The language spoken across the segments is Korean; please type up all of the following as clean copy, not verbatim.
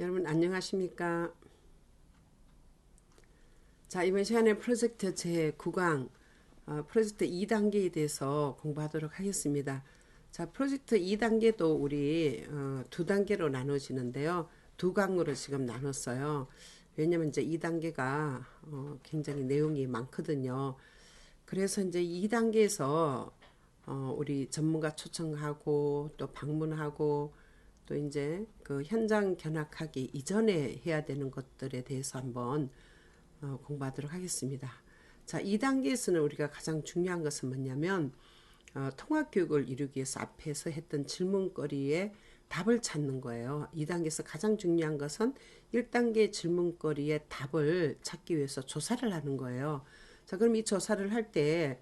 여러분 안녕하십니까? 자, 이번 시간에 프로젝트 제9강 프로젝트 2단계에 대해서 공부하도록 하겠습니다. 자, 프로젝트 2단계도 우리 두 단계로 나눠지는데요. 두 강으로 지금 나눴어요. 왜냐면 이제 2단계가 굉장히 내용이 많거든요. 그래서 이제 2단계에서 우리 전문가 초청하고 또 방문하고 또 이제 그 현장 견학하기 이전에 해야 되는 것들에 대해서 한번 공부하도록 하겠습니다. 자, 2단계에서는 우리가 가장 중요한 것은 뭐냐면 통합교육을 이루기 위해서 앞에서 했던 질문거리에 답을 찾는 거예요. 2단계에서 가장 중요한 것은 1단계 질문거리의 답을 찾기 위해서 조사를 하는 거예요. 자, 그럼 이 조사를 할 때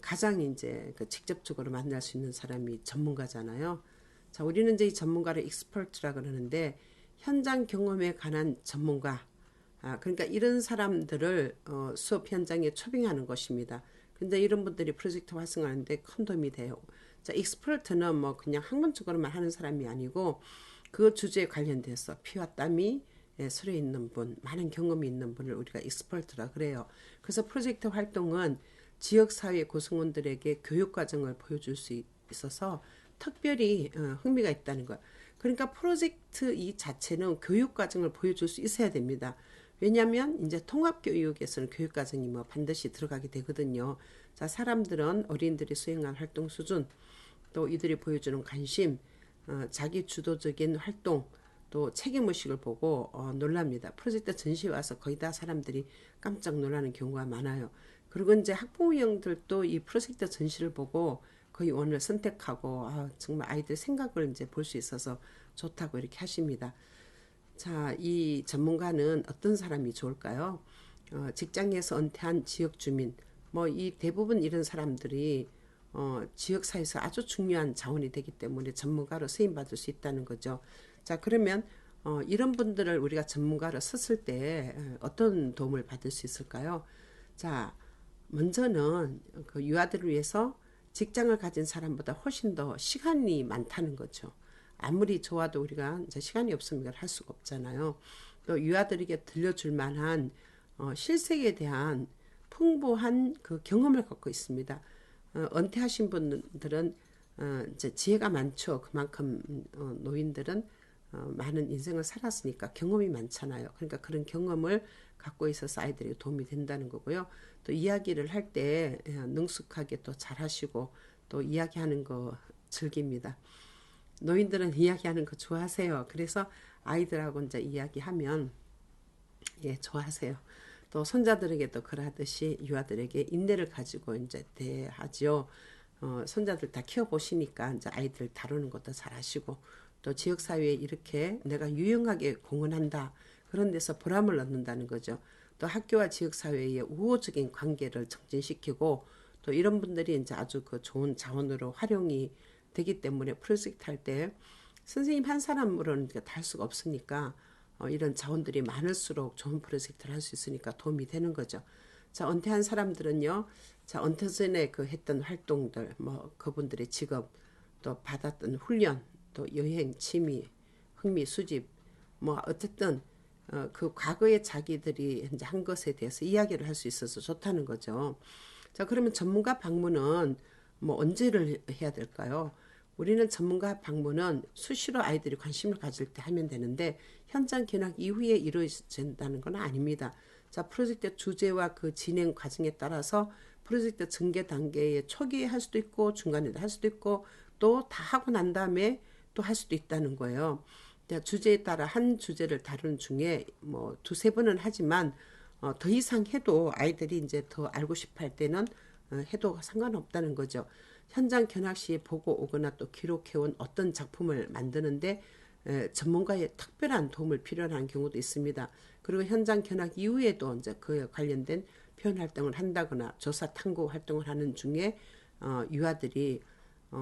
가장 이제 그 직접적으로 만날 수 있는 사람이 전문가잖아요. 자, 우리는 이제 이 전문가를 익스퍼트라 그러는데 현장 경험에 관한 전문가. 그러니까 이런 사람들을 수업 현장에 초빙하는 것입니다. 근데 이런 분들이 프로젝트 활성화하는데 큰 도움이 돼요. 자, 익스퍼트는 뭐 그냥 학문적으로만 하는 사람이 아니고 그 주제에 관련돼서 피와 땀이 서려 있는 분, 많은 경험이 있는 분을 우리가 익스퍼트라 그래요. 그래서 프로젝트 활동은 지역사회 구성원들에게 교육과정을 보여줄 수 있어서 특별히 흥미가 있다는 거예요. 그러니까 프로젝트 이 자체는 교육과정을 보여줄 수 있어야 됩니다. 왜냐하면 이제 통합교육에서는 교육과정이 뭐 반드시 들어가게 되거든요. 자, 사람들은 어린이들이 수행할 활동 수준, 또 이들이 보여주는 관심, 자기 주도적인 활동, 또 책임의식을 보고 놀랍니다. 프로젝트 전시회 와서 거의 다 사람들이 깜짝 놀라는 경우가 많아요. 그리고 이제 학부모형들도 이 프로젝트 전시를 보고 거의 원을 선택하고 정말 아이들 생각을 이제 볼 수 있어서 좋다고 이렇게 하십니다. 자, 이 전문가는 어떤 사람이 좋을까요? 직장에서 은퇴한 지역 주민, 뭐 이 대부분 이런 사람들이 지역사회에서 아주 중요한 자원이 되기 때문에 전문가로 쓰임받을 수 있다는 거죠. 자, 그러면 이런 분들을 우리가 전문가로 썼을 때 어떤 도움을 받을 수 있을까요? 자, 먼저는 그 유아들을 위해서 직장을 가진 사람보다 훨씬 더 시간이 많다는 거죠. 아무리 좋아도 우리가 이제 시간이 없으면 이걸 할 수가 없잖아요. 또 유아들에게 들려줄 만한 실생에 대한 풍부한 그 경험을 갖고 있습니다. 은퇴하신 분들은 이제 지혜가 많죠. 그만큼 노인들은 많은 인생을 살았으니까 경험이 많잖아요. 그러니까 그런 경험을 갖고 있어서 아이들에게 도움이 된다는 거고요. 또 이야기를 할 때 능숙하게 또 잘하시고 또 이야기하는 거 즐깁니다. 노인들은 이야기하는 거 좋아하세요. 그래서 아이들하고 이제 이야기하면 좋아하세요. 또 손자들에게도 그러하듯이 유아들에게 인내를 가지고 이제 대하죠. 손자들 다 키워보시니까 이제 아이들 다루는 것도 잘하시고 또 지역사회에 이렇게 내가 유용하게 공헌한다. 그런 데서 보람을 얻는다는 거죠. 또 학교와 지역사회의 우호적인 관계를 정진시키고 또 이런 분들이 이제 아주 그 좋은 자원으로 활용이 되기 때문에 프로젝트 할 때 선생님 한 사람으로는 다 할 수가 없으니까 이런 자원들이 많을수록 좋은 프로젝트를 할 수 있으니까 도움이 되는 거죠. 자, 은퇴한 사람들은요. 자, 은퇴 전에 그 했던 활동들, 뭐 그분들의 직업, 또 받았던 훈련, 또 여행, 취미, 흥미, 수집, 뭐 어쨌든 그 과거에 자기들이 이제 한 것에 대해서 이야기를 할 수 있어서 좋다는 거죠. 자, 그러면 전문가 방문은 뭐 언제를 해야 될까요? 우리는 전문가 방문은 수시로 아이들이 관심을 가질 때 하면 되는데 현장 견학 이후에 이루어진다는 건 아닙니다. 자, 프로젝트 주제와 그 진행 과정에 따라서 프로젝트 전개 단계에 초기에 할 수도 있고 중간에도 할 수도 있고 또 다 하고 난 다음에 또 할 수도 있다는 거예요. 주제에 따라 한 주제를 다루는 중에 뭐 두세 번은 하지만 더 이상 해도 아이들이 이제 더 알고 싶어 할 때는 해도 상관없다는 거죠. 현장 견학 시에 보고 오거나 또 기록해온 어떤 작품을 만드는데 전문가의 특별한 도움을 필요로 하는 경우도 있습니다. 그리고 현장 견학 이후에도 이제 그에 관련된 표현 활동을 한다거나 조사 탐구 활동을 하는 중에 유아들이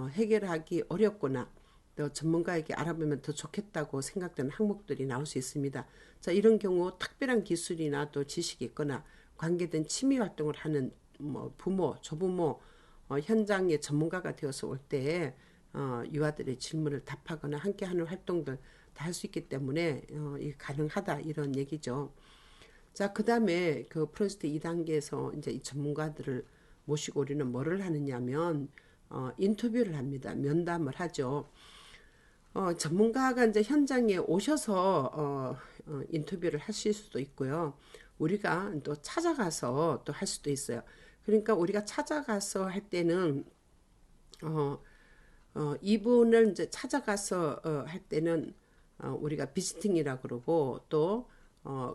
해결하기 어렵거나 또 전문가에게 알아보면 더 좋겠다고 생각되는 항목들이 나올 수 있습니다. 자, 이런 경우 특별한 기술이나 또 지식이 있거나 관계된 취미 활동을 하는 뭐 부모, 조부모, 현장의 전문가가 되어서 올 때에 유아들의 질문을 답하거나 함께하는 활동들 다 할 수 있기 때문에 이 가능하다 이런 얘기죠. 자, 그 다음에 그 프로젝트 2단계에서 이제 이 전문가들을 모시고 우리는 뭐를 하느냐면 인터뷰를 합니다. 면담을 하죠. 전문가가 이제 현장에 오셔서 인터뷰를 하실 수도 있고요. 우리가 또 찾아가서 또 할 수도 있어요. 그러니까 우리가 찾아가서 할 때는 이분을 이제 찾아가서 할 때는 우리가 비지팅이라 그러고 또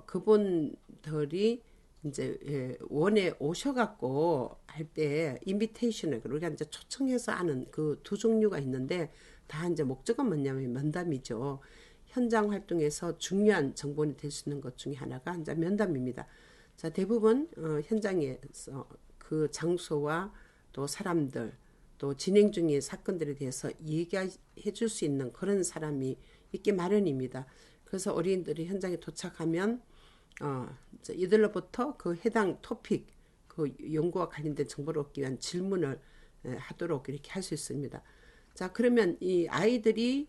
그분들이 이제 원에 오셔갖고 할 때 인비테이션을 우리가 이제 초청해서 하는 그 두 종류가 있는데 다 이제 목적은 뭐냐면 면담이죠. 현장 활동에서 중요한 정보는 될 수 있는 것 중에 하나가 이제 면담입니다. 자, 대부분 현장에서 그 장소와 또 사람들 또 진행 중인 사건들에 대해서 얘기해 줄 수 있는 그런 사람이 있기 마련입니다. 그래서 어린이들이 현장에 도착하면 이들로부터 그 해당 토픽 그 연구와 관련된 정보를 얻기 위한 질문을 하도록 이렇게 할 수 있습니다. 자, 그러면 이 아이들이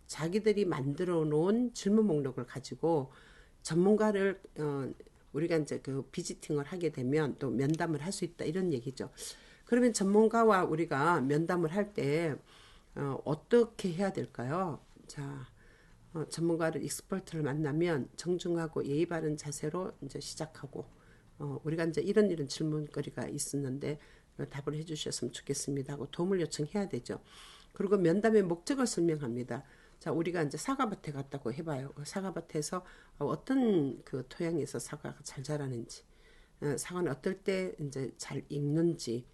자기들이 만들어 놓은 질문 목록을 가지고 전문가를 우리가 이제 그 비지팅을 하게 되면 또 면담을 할 수 있다 이런 얘기죠. 그러면 전문가와 우리가 면담을 할 때 어떻게 해야 될까요? 자, 전문가를 익스퍼트를 만나면 정중하고 예의 바른 자세로 이제 시작하고 우리가 이제 이런 질문거리가 있었는데 답을 해주셨으면 좋겠습니다 하고 도움을 요청해야 되죠. 그리고 면담의 목적을 설명합니다. 자, 우리가 이제 사과밭에 갔다고 해봐요. 사과밭에서 어떤 그 토양에서 사과가 잘 자라는지, 사과는 어떨 때 이제 잘 익는지,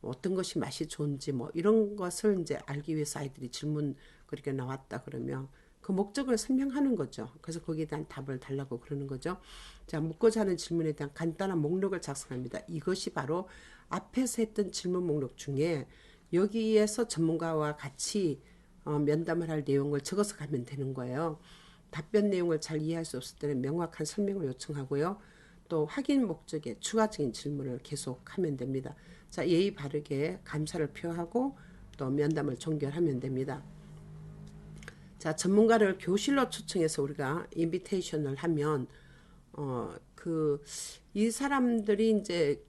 어떤 것이 맛이 좋은지 뭐 이런 것을 이제 알기 위해서 아이들이 질문거리가 나왔다 그러면 그 목적을 설명하는 거죠. 그래서 거기에 대한 답을 달라고 그러는 거죠. 자, 묻고자 하는 질문에 대한 간단한 목록을 작성합니다. 이것이 바로 앞에서 했던 질문 목록 중에 여기에서 전문가와 같이 면담을 할 내용을 적어서 가면 되는 거예요. 답변 내용을 잘 이해할 수 없을 때는 명확한 설명을 요청하고요. 또 확인 목적의 추가적인 질문을 계속하면 됩니다. 자, 예의 바르게 감사를 표하고 또 면담을 종결하면 됩니다. 자, 전문가를 교실로 초청해서 우리가 인비테이션을 하면 이 사람들이 이제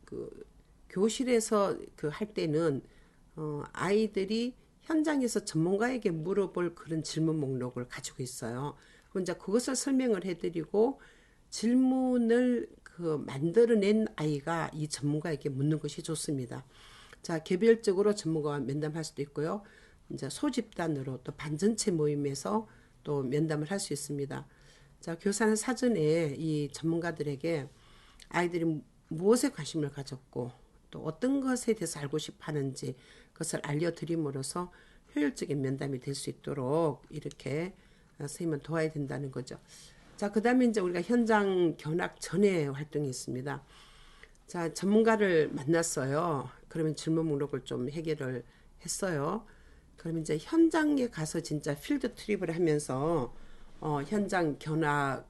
그 교실에서 그 할 때는 아이들이 현장에서 전문가에게 물어볼 그런 질문 목록을 가지고 있어요. 그럼 이제 그것을 설명을 해드리고 질문을 그 만들어낸 아이가 이 전문가에게 묻는 것이 좋습니다. 자, 개별적으로 전문가와 면담할 수도 있고요. 이제 소집단으로 또 반전체 모임에서 또 면담을 할 수 있습니다. 자, 교사는 사전에 이 전문가들에게 아이들이 무엇에 관심을 가졌고 또 어떤 것에 대해서 알고 싶어 하는지 그것을 알려드림으로써 효율적인 면담이 될 수 있도록 이렇게 선생님은 도와야 된다는 거죠. 자, 그 다음에 이제 우리가 현장 견학 전에 활동이 있습니다. 자, 전문가를 만났어요. 그러면 질문 목록을 좀 해결을 했어요. 그러면 이제 현장에 가서 진짜 필드 트립을 하면서 현장 견학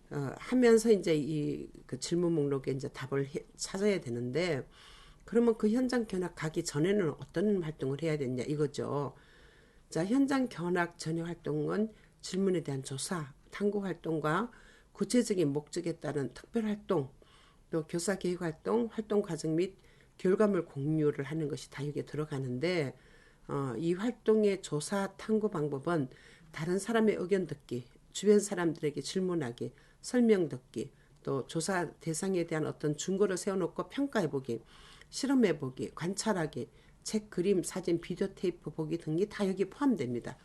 하면서 이제 이 그 질문 목록에 이제 답을 찾아야 되는데 그러면 그 현장 견학 가기 전에는 어떤 활동을 해야 되냐 이거죠. 자, 현장 견학 전의 활동은 질문에 대한 조사, 탐구 활동과 구체적인 목적에 따른 특별 활동, 또 교사 계획 활동, 활동 과정 및 결과물 공유를 하는 것이 다 여기에 들어가는데 이 활동의 조사 탐구 방법은 다른 사람의 의견 듣기, 주변 사람들에게 질문하기, 설명 듣기, 또 조사 대상에 대한 어떤 증거를 세워놓고 평가해보기, 실험해보기, 관찰하기, 책, 그림, 사진, 비디오 테이프 보기 등이 다 여기 포함됩니다.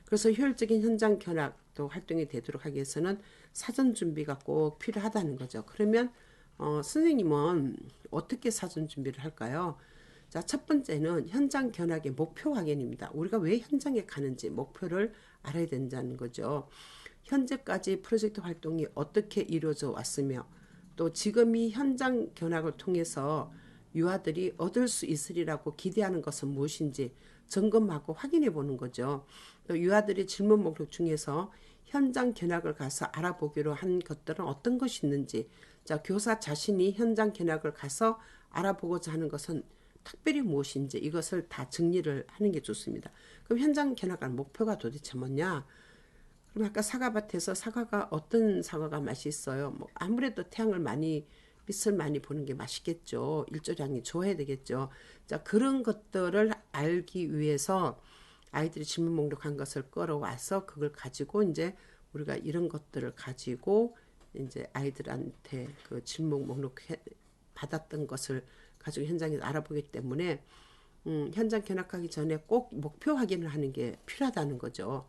그래서 효율적인 현장 견학 또 활동이 되도록 하기 위해서는 사전 준비가 꼭 필요하다는 거죠. 그러면 선생님은 어떻게 사전 준비를 할까요? 자, 첫 번째는 현장 견학의 목표 확인입니다. 우리가 왜 현장에 가는지 목표를 알아야 된다는 거죠. 현재까지 프로젝트 활동이 어떻게 이루어져 왔으며 또 지금 이 현장 견학을 통해서 유아들이 얻을 수 있으리라고 기대하는 것은 무엇인지 점검하고 확인해 보는 거죠. 또 유아들이 질문 목록 중에서 현장 견학을 가서 알아보기로 한 것들은 어떤 것이 있는지, 자, 교사 자신이 현장 견학을 가서 알아보고자 하는 것은 특별히 무엇인지 이것을 다 정리를 하는 게 좋습니다. 그럼 현장 견학할 목표가 도대체 뭐냐? 그럼 아까 사과밭에서 사과가 어떤 사과가 맛있어요? 뭐 아무래도 태양을 많이 빛을 많이 보는 게 맛있겠죠. 일조량이 좋아야 되겠죠. 자, 그런 것들을 알기 위해서 아이들이 질문 목록한 것을 끌어와서 그걸 가지고 이제 우리가 이런 것들을 가지고 이제 아이들한테 그 질문 목록 받았던 것을 가지고 현장에서 알아보기 때문에 현장 견학하기 전에 꼭 목표 확인을 하는 게 필요하다는 거죠.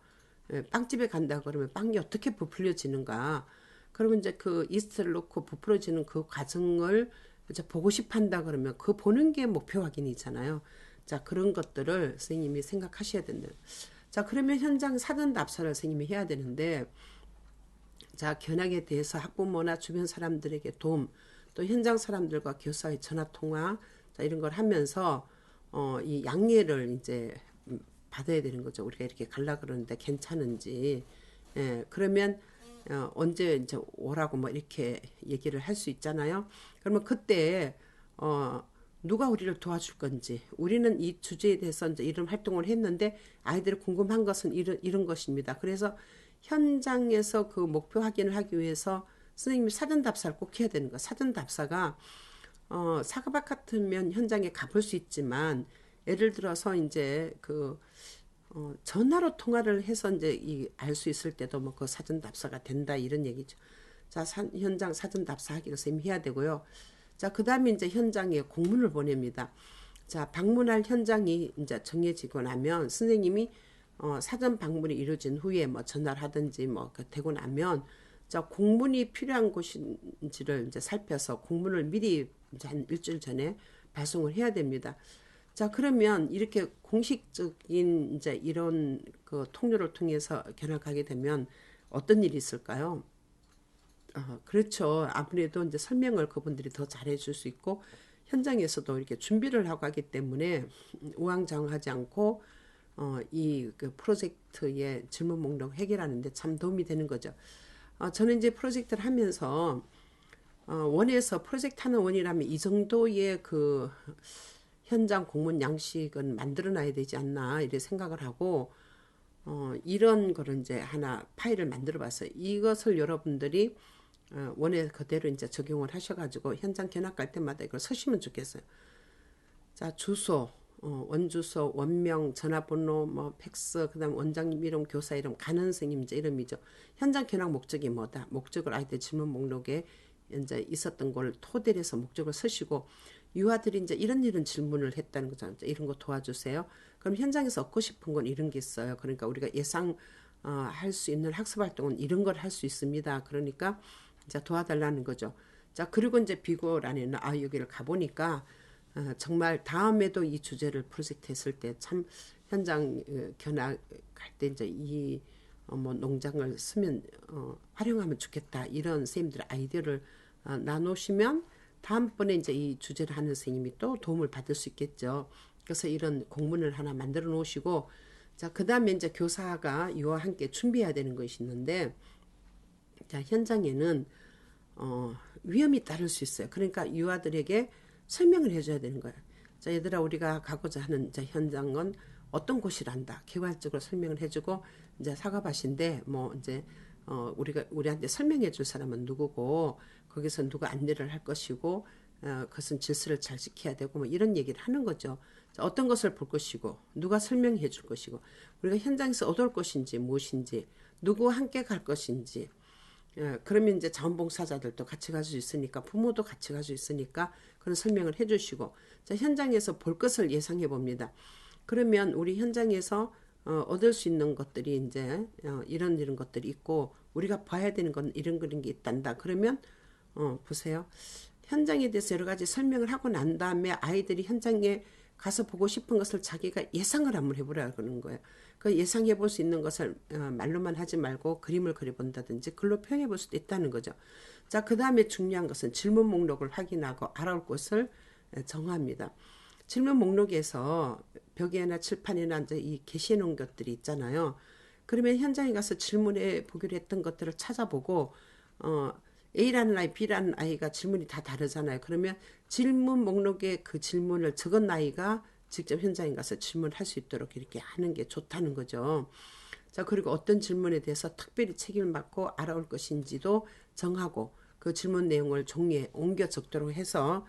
빵집에 간다 그러면 빵이 어떻게 부풀려지는가. 그러면 이제 그 이스트를 넣고 부풀어지는 그 과정을 이제 보고 싶어 한다 그러면 그 보는 게 목표 확인이잖아요. 자, 그런 것들을 선생님이 생각하셔야 된다. 자, 그러면 현장 사전 답사를 선생님이 해야 되는데, 자, 견학에 대해서 학부모나 주변 사람들에게 도움, 또 현장 사람들과 교사의 전화 통화, 자, 이런 걸 하면서 이 양해를 이제 받아야 되는 거죠. 우리가 이렇게 갈라 그러는데 괜찮은지. 예, 그러면 언제 이제 오라고 뭐 이렇게 얘기를 할 수 있잖아요. 그러면 그때 누가 우리를 도와줄 건지, 우리는 이 주제에 대해서 이제 이런 활동을 했는데 아이들이 궁금한 것은 이런 것입니다. 그래서 현장에서 그 목표 확인을 하기 위해서 선생님이 사전 답사를 꼭 해야 되는 거예요. 사전 답사가 사과밭 같으면 현장에 가볼 수 있지만 예를 들어서 이제 그 전화로 통화를 해서 이제 알 수 있을 때도 뭐 그 사전 답사가 된다 이런 얘기죠. 자, 현장 사전 답사하기를 선생님이 해야 되고요. 자, 그 다음에 이제 현장에 공문을 보냅니다. 자, 방문할 현장이 이제 정해지고 나면 선생님이 사전 방문이 이루어진 후에 뭐 전화를 하든지 뭐 되고 나면 자, 공문이 필요한 곳인지를 이제 살펴서 공문을 미리 이제 한 일주일 전에 발송을 해야 됩니다. 자, 그러면 이렇게 공식적인 이제 이런 그 통로를 통해서 견학하게 되면 어떤 일이 있을까요? 그렇죠. 아무래도 이제 설명을 그분들이 더 잘해줄 수 있고 현장에서도 이렇게 준비를 하고 하기 때문에 우왕좌왕하지 않고 이 그 프로젝트의 질문 목록 해결하는데 참 도움이 되는 거죠. 저는 이제 프로젝트를 하면서 원에서 프로젝트 하는 원이라면 이 정도의 그 현장 공문 양식은 만들어 놔야 되지 않나 이렇게 생각을 하고 이런 거를 이제 하나 파일을 만들어 봤어요. 이것을 여러분들이 원에 그대로 이제 적용을 하셔가지고 현장 견학 갈 때마다 이걸 쓰시면 좋겠어요. 자, 주소, 원주소, 원명, 전화번호, 뭐 팩스, 그다음 원장님 이름, 교사 이름, 가는 선생님 이제 이름이죠. 현장 견학 목적이 뭐다? 목적을 아이들 질문 목록에 이제 있었던 걸 토대로 해서 목적을 쓰시고 유아들이 이제 이런 질문을 했다는 거잖아요. 이런 거 도와주세요. 그럼 현장에서 얻고 싶은 건 이런 게 있어요. 그러니까 우리가 예상 할 수 있는 학습 활동은 이런 걸 할 수 있습니다. 그러니까 이제 도와달라는 거죠. 자, 그리고 이제 비고란에는 여기를 가보니까 정말 다음에도 이 주제를 프로젝트 했을 때 참 현장 견학할 때 이제 이 뭐 농장을 쓰면 활용하면 좋겠다 이런 선생님들 아이디어를 나누시면 다음번에 이제 이 주제를 하는 선생님이 또 도움을 받을 수 있겠죠. 그래서 이런 공문을 하나 만들어 놓으시고 자, 그 다음에 이제 교사가 이와 함께 준비해야 되는 것이 있는데 자, 현장에는 위험이 따를 수 있어요. 그러니까 유아들에게 설명을 해줘야 되는 거예요. 자, 얘들아, 우리가 가고자 하는 자, 현장은 어떤 곳이란다. 개괄적으로 설명을 해주고 이제 사과밭인데 뭐 이제 우리한테 설명해 줄 사람은 누구고 거기서 누가 안내를 할 것이고 그것은 질서를 잘 지켜야 되고 뭐 이런 얘기를 하는 거죠. 자, 어떤 것을 볼 것이고 누가 설명해 줄 것이고 우리가 현장에서 얻을 것인지 무엇인지 누구와 함께 갈 것인지 그러면 이제 자원봉사자들도 같이 갈 수 있으니까 부모도 같이 갈 수 있으니까 그런 설명을 해주시고 자, 현장에서 볼 것을 예상해 봅니다. 그러면 우리 현장에서 얻을 수 있는 것들이 이제 이런 것들이 있고 우리가 봐야 되는 건 이런 게 있단다. 그러면 보세요. 현장에 대해서 여러 가지 설명을 하고 난 다음에 아이들이 현장에 가서 보고 싶은 것을 자기가 예상을 한번 해보라 그러는 거예요. 그 예상해 볼 수 있는 것을 말로만 하지 말고 그림을 그려본다든지 글로 표현해 볼 수도 있다는 거죠. 자, 그 다음에 중요한 것은 질문 목록을 확인하고 알아올 곳을 정합니다. 질문 목록에서 벽에나 칠판이나 이제 이 게시해 놓은 것들이 있잖아요. 그러면 현장에 가서 질문해 보기로 했던 것들을 찾아보고 A라는 아이, B라는 아이가 질문이 다 다르잖아요. 그러면 질문 목록에 그 질문을 적은 아이가 직접 현장에 가서 질문할 수 있도록 이렇게 하는 게 좋다는 거죠. 자, 그리고 어떤 질문에 대해서 특별히 책임을 맡고 알아올 것인지도 정하고 그 질문 내용을 종이에 옮겨 적도록 해서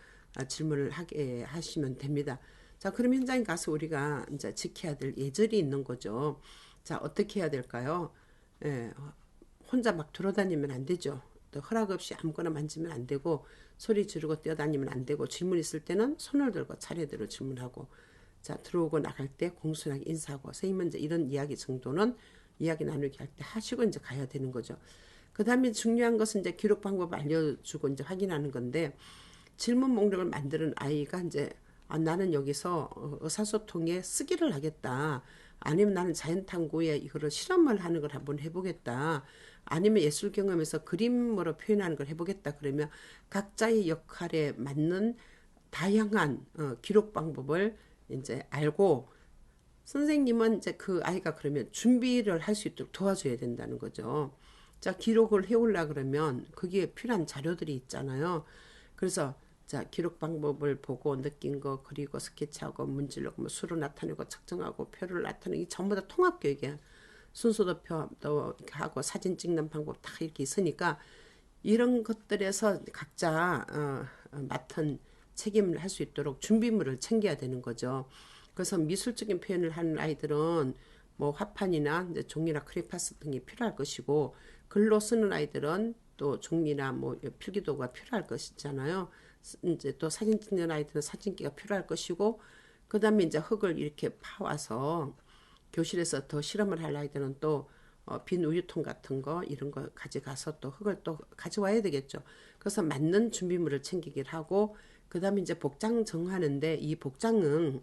질문을 하게 하시면 됩니다. 자, 그럼 현장에 가서 우리가 이제 지켜야 될 예절이 있는 거죠. 자, 어떻게 해야 될까요? 예, 혼자 막 돌아다니면 안 되죠. 또 허락 없이 아무거나 만지면 안 되고 소리 지르고 뛰어다니면 안 되고 질문 있을 때는 손을 들고 차례대로 질문하고 자 들어오고 나갈 때 공손하게 인사하고 선생님은 이제 이런 이야기 정도는 이야기 나누기 할 때 하시고 이제 가야 되는 거죠. 그 다음에 중요한 것은 이제 기록 방법 알려주고 이제 확인하는 건데 질문 목록을 만드는 아이가 이제 나는 여기서 의사소통에 쓰기를 하겠다. 아니면 나는 자연탐구에 이거를 실험을 하는 걸 한번 해보겠다. 아니면 예술 경험에서 그림으로 표현하는 걸 해보겠다. 그러면 각자의 역할에 맞는 다양한 기록 방법을 이제 알고 선생님은 이제 그 아이가 그러면 준비를 할 수 있도록 도와줘야 된다는 거죠. 자, 기록을 해올라 그러면 거기에 필요한 자료들이 있잖아요. 그래서 자, 기록 방법을 보고 느낀 거 그리고 스케치하고 문질러고 뭐 수로 나타내고 측정하고 표를 나타내기 전부 다 통합 교육이야. 순서도표도 하고 사진 찍는 방법 다 이렇게 있으니까 이런 것들에서 각자 맡은 책임을 할 수 있도록 준비물을 챙겨야 되는 거죠. 그래서 미술적인 표현을 하는 아이들은 뭐 화판이나 이제 종이나 크레파스 등이 필요할 것이고 글로 쓰는 아이들은 또 종이나 뭐 필기도구가 필요할 것이잖아요. 이제 또 사진 찍는 아이들은 사진기가 필요할 것이고 그다음에 이제 흙을 이렇게 파와서 교실에서 더 실험을 할 아이들은 또 빈 우유통 같은 거 이런 거 가져가서 또 흙을 또 가져와야 되겠죠. 그래서 맞는 준비물을 챙기기를 하고 그다음에 이제 복장 정하는데 이 복장은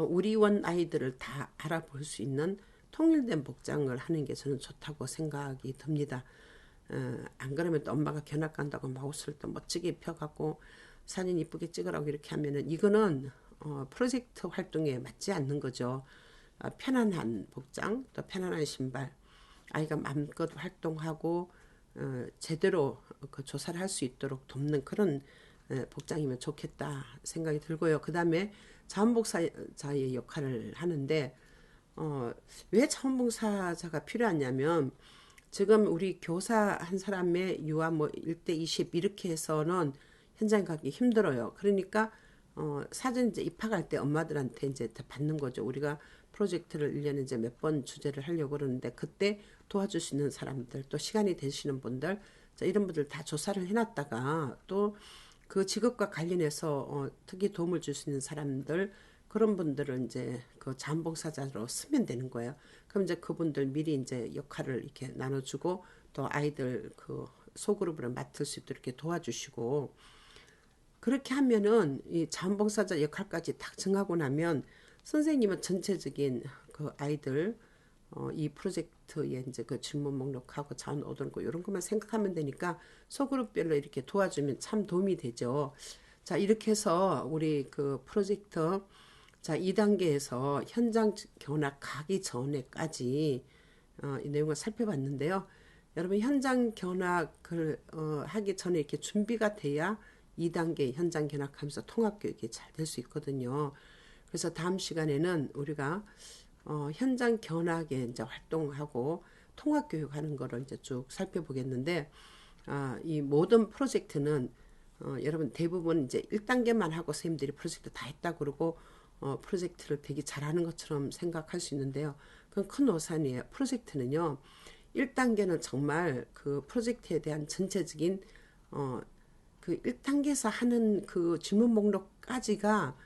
우리 원 아이들을 다 알아볼 수 있는 통일된 복장을 하는 게 저는 좋다고 생각이 듭니다. 안 그러면 또 엄마가 견학 간다고 마우스를 또 멋지게 입혀갖고 사진 이쁘게 찍으라고 이렇게 하면은 이거는 프로젝트 활동에 맞지 않는 거죠. 편안한 복장, 또 편안한 신발, 아이가 마음껏 활동하고 제대로 그 조사를 할 수 있도록 돕는 그런 복장이면 좋겠다 생각이 들고요. 그 다음에 자원봉사자의 역할을 하는데 왜 자원봉사자가 필요하냐면 지금 우리 교사 한 사람의 유아 뭐 1대 20 이렇게 해서는 현장 가기 힘들어요. 그러니까 사전 이제 입학할 때 엄마들한테 이제 받는 거죠. 우리가 프로젝트를 1년에 이제 몇 번 주제를 하려고 그러는데 그때 도와줄 수 있는 사람들 또 시간이 되시는 분들 자, 이런 분들 다 조사를 해놨다가 또 그 직업과 관련해서 특히 도움을 줄 수 있는 사람들 그런 분들은 이제 그 자원봉사자로 쓰면 되는 거예요. 그럼 이제 그분들 미리 이제 역할을 이렇게 나눠주고 또 아이들 그 소그룹으로 맡을 수 있도록 이렇게 도와주시고 그렇게 하면은 이 자원봉사자 역할까지 딱 정하고 나면 선생님은 전체적인 그 아이들 이 프로젝트에 이제 그 질문 목록하고 자원 얻은 거 이런 것만 생각하면 되니까 소그룹별로 이렇게 도와주면 참 도움이 되죠. 자, 이렇게 해서 우리 그 프로젝트 자, 2단계에서 현장 견학 가기 전에까지 이 내용을 살펴봤는데요. 여러분 현장 견학을 하기 전에 이렇게 준비가 돼야 2단계 현장 견학하면서 통합교육이 잘 될 수 있거든요. 그래서 다음 시간에는 우리가 현장 견학에 이제 활동하고 통합교육하는 거를 이제 쭉 살펴보겠는데 이 모든 프로젝트는 여러분 대부분 이제 1단계만 하고 선생님들이 프로젝트 다 했다 그러고 프로젝트를 되게 잘하는 것처럼 생각할 수 있는데요. 그건 큰 오산이에요. 프로젝트는요. 1단계는 정말 그 프로젝트에 대한 전체적인 그 1단계에서 하는 그 질문 목록까지가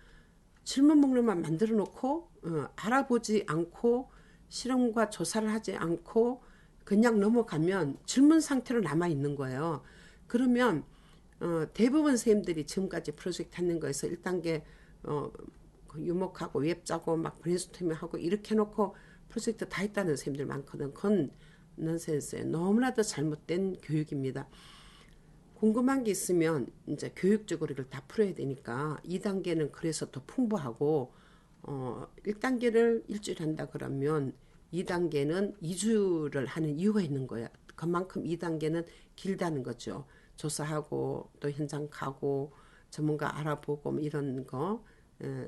질문 목록만 만들어 놓고 알아보지 않고 실험과 조사를 하지 않고 그냥 넘어가면 질문 상태로 남아 있는 거예요. 그러면 대부분 선생님들이 지금까지 프로젝트 하는 거에서 1단계 그 유목하고 웹 짜고 막 브레인스토밍하고 이렇게 해놓고 프로젝트 다 했다는 선생님들 많거든. 그건 넌센스예요. 너무나도 잘못된 교육입니다. 궁금한 게 있으면 이제 교육적으로 이걸 다 풀어야 되니까 2단계는 그래서 더 풍부하고 1단계를 일주일 한다 그러면 2단계는 2주를 하는 이유가 있는 거야. 그만큼 2단계는 길다는 거죠. 조사하고 또 현장 가고 전문가 알아보고 뭐 이런 거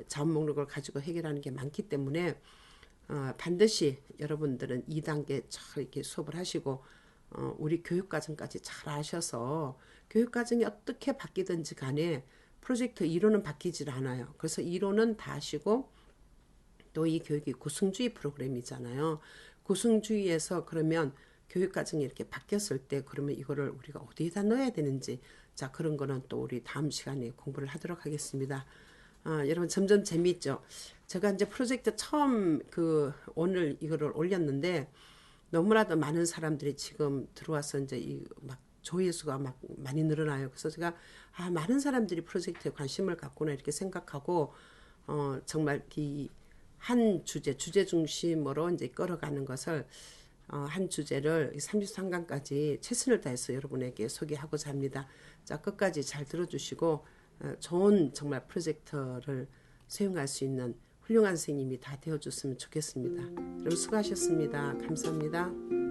자원 목록을 가지고 해결하는 게 많기 때문에 반드시 여러분들은 2단계 잘 이렇게 수업을 하시고 우리 교육과정까지 잘 아셔서 교육과정이 어떻게 바뀌든지 간에 프로젝트 이론은 바뀌질 않아요. 그래서 이론은 다 아시고 또 이 교육이 구승주의 프로그램이잖아요. 구승주의에서 그러면 교육과정이 이렇게 바뀌었을 때 그러면 이거를 우리가 어디에다 넣어야 되는지 자 그런 거는 또 우리 다음 시간에 공부를 하도록 하겠습니다. 여러분 점점 재미있죠. 제가 이제 프로젝트 처음 오늘 이거를 올렸는데 너무나도 많은 사람들이 지금 들어와서 이제 이 막 조회수가 막 많이 늘어나요. 그래서 제가 많은 사람들이 프로젝트에 관심을 갖구나 이렇게 생각하고 정말 이 한 주제 중심으로 이제 끌어가는 것을 한 주제를 33강까지 최선을 다해서 여러분에게 소개하고자 합니다. 자, 끝까지 잘 들어주시고 좋은 정말 프로젝터를 수행할 수 있는 훌륭한 선생님이 다 되어줬으면 좋겠습니다. 여러분 수고하셨습니다. 감사합니다.